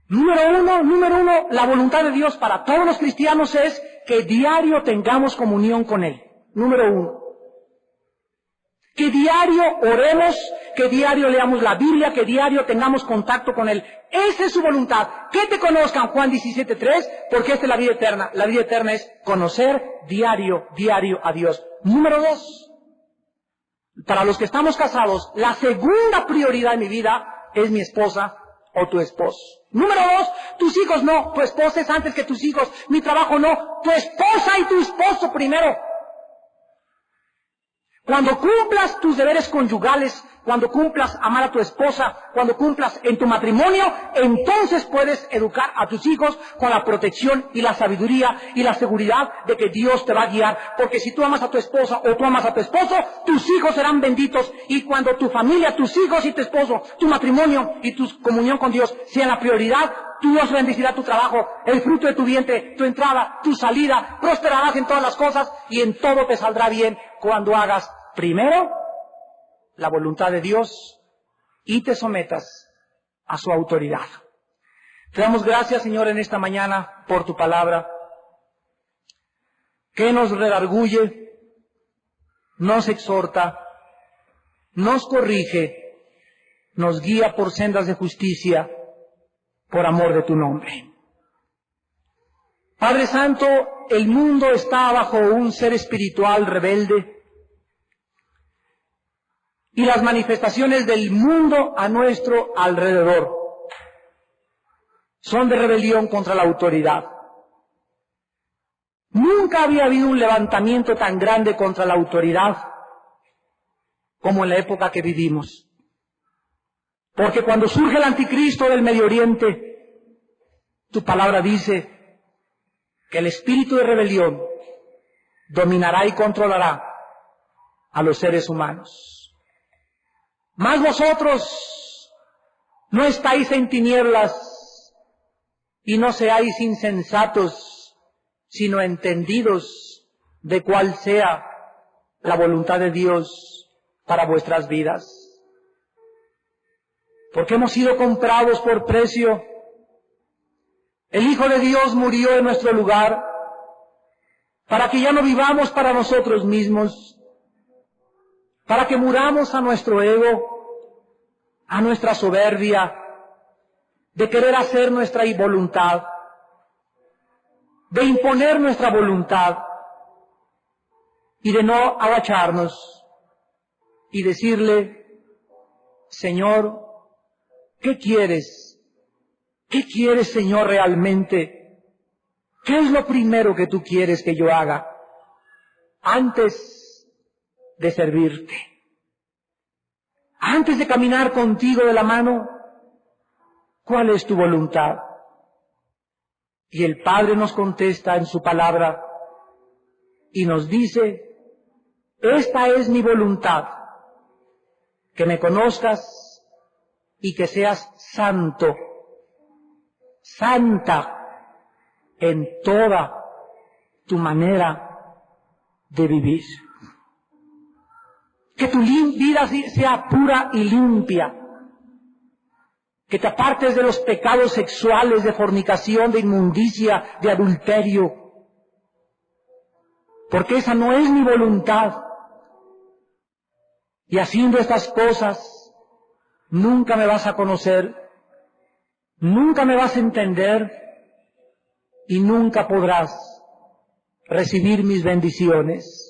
Número uno, la voluntad de Dios para todos los cristianos es que diario tengamos comunión con Él. Número uno. Que diario oremos, que diario leamos la Biblia, que diario tengamos contacto con Él. Esa es su voluntad. Que te conozcan, Juan 17:3, porque esta es la vida eterna. La vida eterna es conocer diario a Dios. Número 2. Para los que estamos casados, la segunda prioridad en mi vida es mi esposa o tu esposo. Número 2, tus hijos no, tu esposa es antes que tus hijos. Mi trabajo no, tu esposa y tu esposo primero. Cuando cumplas tus deberes conyugales, cuando cumplas amar a tu esposa, cuando cumplas en tu matrimonio, entonces puedes educar a tus hijos con la protección y la sabiduría y la seguridad de que Dios te va a guiar. Porque si tú amas a tu esposa o tú amas a tu esposo, tus hijos serán benditos. Y cuando tu familia, tus hijos y tu esposo, tu matrimonio y tu comunión con Dios sean la prioridad, Dios bendecirá tu trabajo, el fruto de tu vientre, tu entrada, tu salida, prosperarás en todas las cosas y en todo te saldrá bien cuando hagas primero la voluntad de Dios y te sometas a su autoridad. Te damos gracias, Señor, en esta mañana por tu palabra, que nos redarguye, nos exhorta, nos corrige, nos guía por sendas de justicia, por amor de tu nombre. Padre Santo, el mundo está bajo un ser espiritual rebelde y las manifestaciones del mundo a nuestro alrededor son de rebelión contra la autoridad. Nunca había habido un levantamiento tan grande contra la autoridad como en la época que vivimos. Porque cuando surge el anticristo del Medio Oriente, tu palabra dice que el espíritu de rebelión dominará y controlará a los seres humanos. Mas vosotros no estáis en tinieblas y no seáis insensatos, sino entendidos de cuál sea la voluntad de Dios para vuestras vidas. porque hemos sido comprados por precio. El Hijo de Dios murió en nuestro lugar para que ya no vivamos para nosotros mismos, para que muramos a nuestro ego, a nuestra soberbia, de querer hacer nuestra voluntad, de imponer nuestra voluntad y de no agacharnos y decirle: Señor, ¿qué quieres? ¿Qué quieres, Señor, realmente? ¿Qué es lo primero que tú quieres que yo haga antes de servirte? Antes de caminar contigo de la mano, ¿cuál es tu voluntad? Y el Padre nos contesta en su palabra y nos dice: esta es mi voluntad, que me conozcas y que seas santo, santa en toda tu manera de vivir. Que tu vida sea pura y limpia. Que te apartes de los pecados sexuales, de fornicación, de inmundicia, de adulterio. Porque esa no es mi voluntad. Y haciendo estas cosas, nunca me vas a conocer, nunca me vas a entender y nunca podrás recibir mis bendiciones.